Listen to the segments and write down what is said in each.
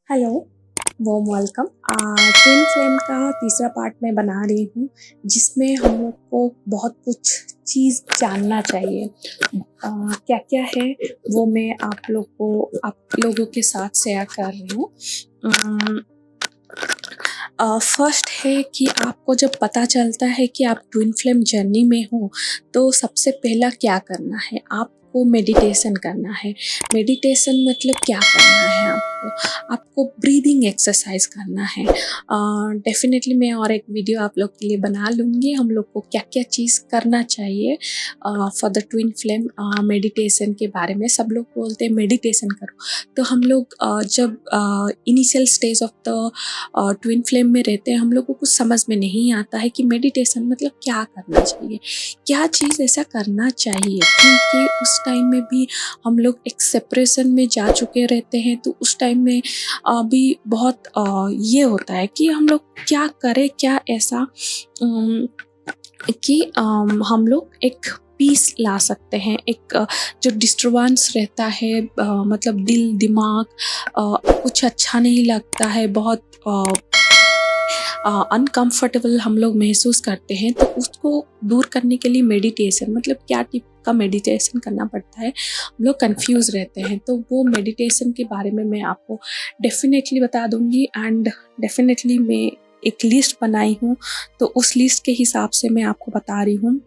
Hello, warm welcome. Twin flame का तीसरा part मैं बना रही हूँ, जिसमें हम लोग को बहुत कुछ चीज़ जानना चाहिए। क्या-क्या है वो मैं आप लोगों के साथ शेयर कर रही हूँ। फर्स्ट है कि आपको जब पता चलता है कि आप ट्विन फ्लेम जर्नी में हो, तो सबसे पहला क्या करना है, आपको मेडिटेशन करना है। मेडिटेशन मतलब क्या करना है आपको ब्रीदिंग एक्सरसाइज करना है। डेफिनेटली मैं और एक वीडियो आप लोग के लिए बना लूँगी, हम लोग को क्या-क्या चीज़ करना चाहिए for the twin flame meditation के बारे में। सब लोग बोलते हैं मेडिटेशन करो, तो हम लोग जब initial stage of the twin flame में रहते हैं, हम लोग को कुछ समझ में नहीं आता है कि मेडिटेशन मतलब क्या करना चाहिए, क्या चीज़ ऐसा करना चाहिए, क्योंकि उस टाइम में भी हम लोग एक सेपरेशन में जा चुके रहते हैं। तो उस टाइम में भी बहुत ये होता है कि हम लोग क्या करें, क्या ऐसा कि हम लोग एक पीस ला सकते हैं। एक जो डिस्टर्बेंस रहता है, मतलब दिल दिमाग कुछ अच्छा नहीं लगता है, बहुत अनकंफर्टेबल हम लोग महसूस करते हैं, तो उसको दूर करने के लिए मेडिटेशन मतलब क्या टाइप का मेडिटेशन करना पड़ता है, हम लोग कंफ्यूज रहते हैं। तो वो मेडिटेशन के बारे में मैं आपको डेफिनेटली बता दूंगी। एंड डेफिनेटली मैं एक लिस्ट बनाई हूँ, तो उस लिस्ट के हिसाब से मैं आपको बता रही हूँ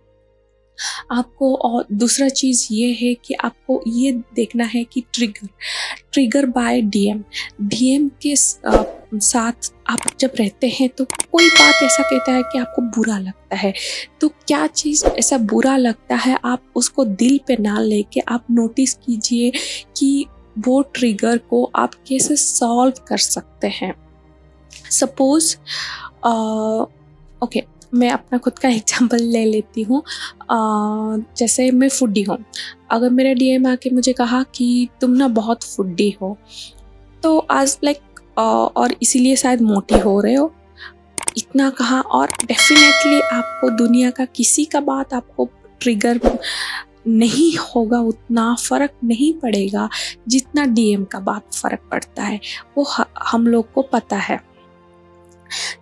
आपको। और दूसरा चीज़ ये है कि आपको ये देखना है कि ट्रिगर बाय डीएम के साथ आप जब रहते हैं, तो कोई बात ऐसा कहता है कि आपको बुरा लगता है, तो क्या चीज़ ऐसा बुरा लगता है, आप उसको दिल पे ना लेके आप नोटिस कीजिए कि वो ट्रिगर को आप कैसे सॉल्व कर सकते हैं। सपोज ओके, मैं अपना खुद का एग्जांपल ले लेती हूँ। जैसे मैं फूडी हूँ, अगर मेरा डीएम आके मुझे कहा कि तुम ना बहुत फूडी हो, तो आज और इसीलिए शायद मोटी हो रहे हो, इतना कहा। और डेफिनेटली आपको दुनिया का किसी का बात आपको ट्रिगर नहीं होगा, उतना फ़र्क नहीं पड़ेगा जितना डीएम का बात फ़र्क पड़ता है, वो हम लोग को पता है।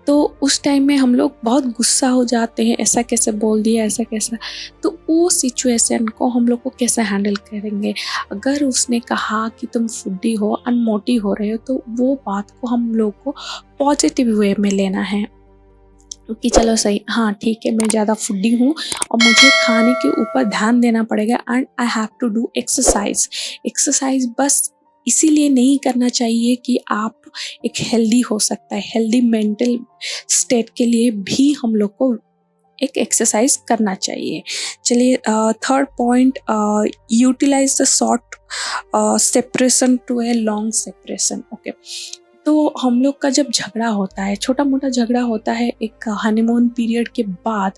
तो उस टाइम में हम लोग बहुत गुस्सा हो जाते हैं, ऐसा कैसे बोल दिया, ऐसा कैसा। तो वो सिचुएशन को हम लोग को कैसे हैंडल करेंगे। अगर उसने कहा कि तुम फूडी हो, अनमोटी हो रहे हो, तो वो बात को हम लोग को पॉजिटिव वे में लेना है कि चलो सही, हाँ ठीक है, मैं ज़्यादा फूडी हूँ और मुझे खाने के ऊपर ध्यान देना पड़ेगा and I have to do exercise बस इसीलिए नहीं करना चाहिए कि आप एक हेल्दी हो सकता है, हेल्दी मेंटल स्टेट के लिए भी हम लोग को एक एक्सरसाइज करना चाहिए। चलिए, third point, utilize the short separation to a long separation. Okay, तो हम लोग का जब झगड़ा होता है, छोटा मोटा झगड़ा होता है, एक हनीमून पीरियड के बाद,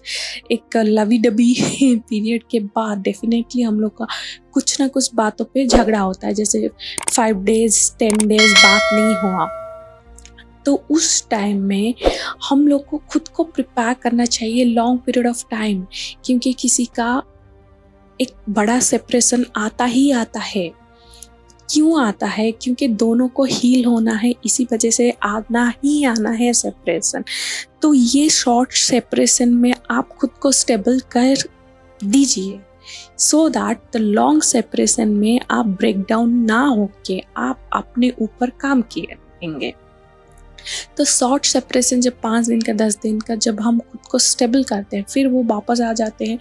एक लवी डबी पीरियड के बाद डेफिनेटली हम लोग का कुछ ना कुछ बातों पे झगड़ा होता है। जैसे 5 डेज 10 डेज बात नहीं हुआ, तो उस टाइम में हम लोग को खुद को प्रिपेयर करना चाहिए लॉन्ग पीरियड ऑफ टाइम, क्योंकि किसी का एक बड़ा सेपरेशन आता ही आता है। क्यों आता है? क्योंकि दोनों को हील होना है, इसी वजह से आना है सेपरेशन। तो ये शॉर्ट सेपरेशन में आप खुद को स्टेबल कर दीजिए, so that the long separation में आप ब्रेक डाउन ना होके आप अपने ऊपर काम किए रहेंगे। तो शॉर्ट सेपरेशन जब 5 दिन का 10 दिन का जब हम खुद को स्टेबल करते हैं, फिर वो वापस आ जाते हैं,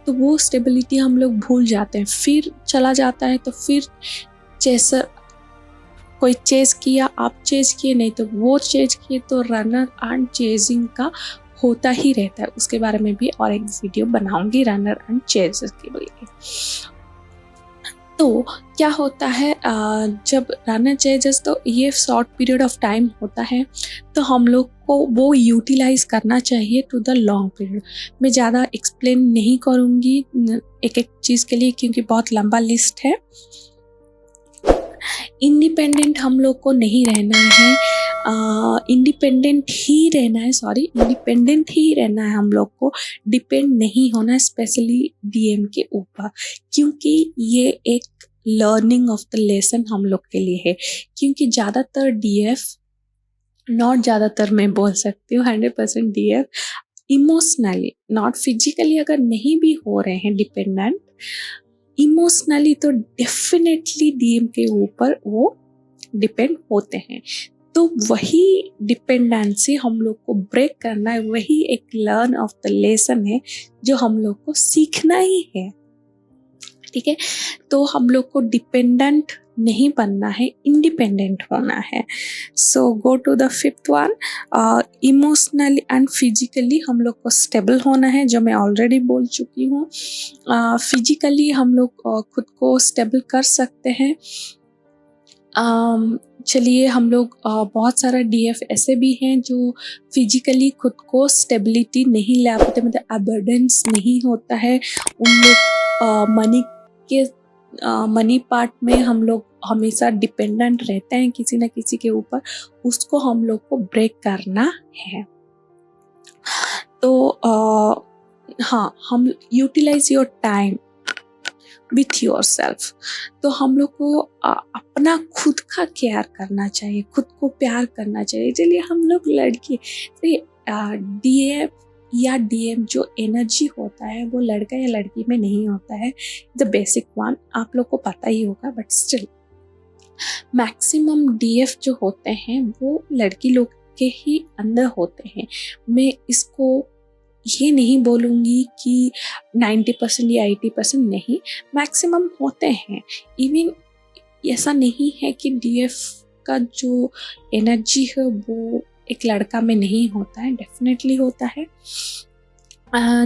तो वो स्टेबिलिटी हम लोग भूल जाते हैं, फिर चला जाता है। तो फिर जैसा कोई चेज किया, आप चेज किए, नहीं तो वो चेज किए, तो रनर एंड चेजिंग का होता ही रहता है। उसके बारे में भी और एक वीडियो बनाऊंगी रनर एंड चेजर्स के लिए। तो क्या होता है, जब रनर चेजर्स, तो ये शॉर्ट पीरियड ऑफ टाइम होता है, तो हम लोग को वो यूटिलाइज करना चाहिए टू द लॉन्ग पीरियड। मैं ज़्यादा एक्सप्लेन नहीं करूँगी एक एक चीज़ के लिए, क्योंकि बहुत लंबा लिस्ट है। इंडिपेंडेंट हम लोग को नहीं रहना है, इंडिपेंडेंट ही रहना है हम लोग को, डिपेंड नहीं होना, स्पेशली डीएम के ऊपर, क्योंकि ये एक लर्निंग ऑफ द लेसन हम लोग के लिए है, क्योंकि ज़्यादातर डीएफ, नॉट ज़्यादातर मैं बोल सकती हूँ 100% डीएफ इमोशनली, नॉट फिजिकली अगर नहीं भी हो रहे हैं डिपेंडेंट, इमोशनली तो डेफिनेटली डीएम के ऊपर वो डिपेंड होते हैं। तो वही डिपेंडेंसी हम लोग को ब्रेक करना है, वही एक लर्न ऑफ द लेसन है जो हम लोग को सीखना ही है। ठीक है, तो हम लोग को डिपेंडेंट नहीं बनना है, इंडिपेंडेंट होना है। So go to the fifth one, emotionally and physically हम लोग को स्टेबल होना है, जो मैं ऑलरेडी बोल चुकी हूँ। फिजिकली हम लोग खुद को स्टेबल कर सकते हैं। चलिए हम लोग बहुत सारा डीएफ ऐसे भी हैं जो फिजिकली खुद को स्टेबिलिटी नहीं ला पाते, मतलब अबंडेंस नहीं होता है उन लोग। मनी पार्ट में हम लोग हमेशा डिपेंडेंट रहते हैं किसी न किसी के ऊपर, उसको हम लोग को ब्रेक करना है। तो हाँ, हम utilize your time with yourself. तो हम लोग को अपना खुद का केयर करना चाहिए, खुद को प्यार करना चाहिए। चलिए हम लोग लड़की, डीएफ या डीएम जो एनर्जी होता है वो लड़का या लड़की में नहीं होता है, द बेसिक वन आप लोग को पता ही होगा, बट स्टिल मैक्सिमम डीएफ जो होते हैं वो लड़की लोग के ही अंदर होते हैं। मैं इसको ये नहीं बोलूँगी कि 90% या 80% नहीं, मैक्सिमम होते हैं। इवन ऐसा नहीं है कि डीएफ का जो एनर्जी है वो एक लड़का में नहीं होता है, डेफिनेटली होता है।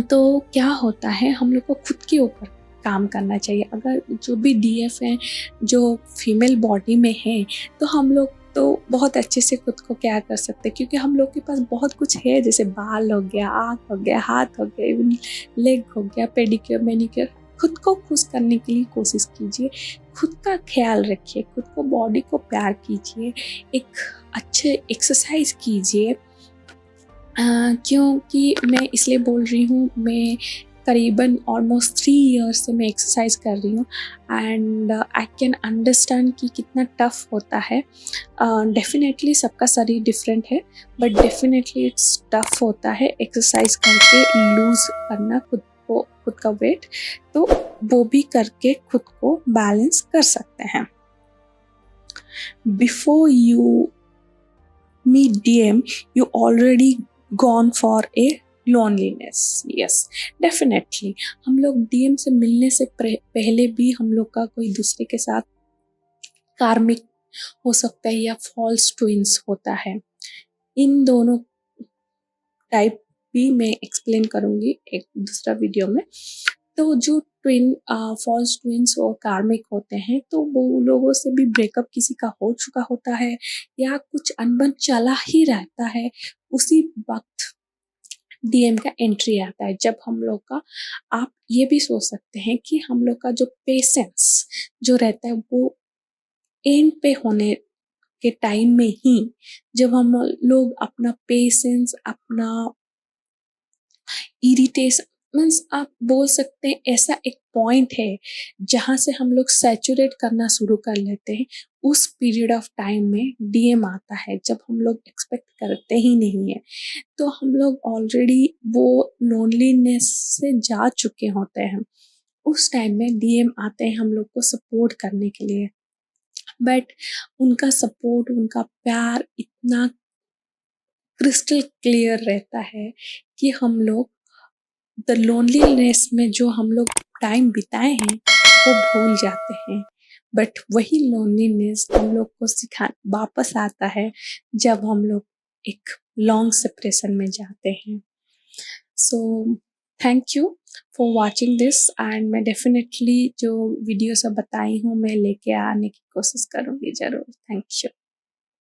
तो क्या होता है, हम लोग को खुद के ऊपर काम करना चाहिए। अगर जो भी डीएफ हैं जो फीमेल बॉडी में है, तो हम लोग तो बहुत अच्छे से खुद को क्या कर सकते हैं, क्योंकि हम लोग के पास बहुत कुछ है, जैसे बाल हो गया, आँख हो गया, हाथ हो गया, इवन लेग हो गया, पेडिक्योर मैनिक्योर। खुद को खुश करने के लिए कोशिश कीजिए, खुद का ख्याल रखिए, खुद को बॉडी को प्यार कीजिए, एक अच्छे एक्सरसाइज कीजिए। क्योंकि मैं इसलिए बोल रही हूँ, मैं करीबन ऑलमोस्ट 3 ईयर्स से मैं एक्सरसाइज कर रही हूँ एंड आई कैन अंडरस्टैंड कि कितना टफ होता है। डेफिनेटली सबका शरीर डिफरेंट है, बट डेफिनेटली इट्स टफ होता है एक्सरसाइज करके लूज़ करना खुद का वेट, तो वो भी करके खुद को बैलेंस कर सकते हैं। Before you meet DM you already gone for a loneliness. Yes, definitely हम लोग डीएम से मिलने से पहले भी हम लोग का कोई दूसरे के साथ कार्मिक हो सकता है या फॉल्स ट्विंस होता है। इन दोनों टाइप भी मैं एक्सप्लेन करूँगी एक दूसरा वीडियो में। तो जो फॉल्स ट्विंस और कार्मिक होते हैं, तो वो लोगों से भी ब्रेकअप किसी का हो चुका होता है या कुछ अनबन चला ही रहता है, उसी वक्त डीएम का एंट्री आता है। जब हम लोग का, आप ये भी सोच सकते हैं कि हम लोग का जो पेशेंस जो रहता है वो एंड पे होने के टाइम में ही, जब हम लोग अपना पेशेंस, अपना इरिटेशन, मीन्स आप बोल सकते हैं ऐसा एक पॉइंट है जहाँ से हम लोग सैचुरेट करना शुरू कर लेते हैं, उस पीरियड ऑफ टाइम में डीएम आता है जब हम लोग एक्सपेक्ट करते ही नहीं है। तो हम लोग ऑलरेडी वो लोनलीनेस से जा चुके होते हैं, उस टाइम में डीएम आते हैं हम लोग को सपोर्ट करने के लिए, बट उनका सपोर्ट, उनका प्यार इतना क्रिस्टल क्लियर रहता है कि हम लोग द लोनलीनेस में जो हम लोग टाइम बिताए हैं वो भूल जाते हैं। बट वही लोनलीनेस हम लोग को सिखा वापस आता है जब हम लोग एक लॉन्ग सेपरेशन में जाते हैं। So thank you for watching this and मैं डेफिनेटली जो वीडियो सब बताई हूँ मैं लेके आने की कोशिश करूँगी ज़रूर। Thank you.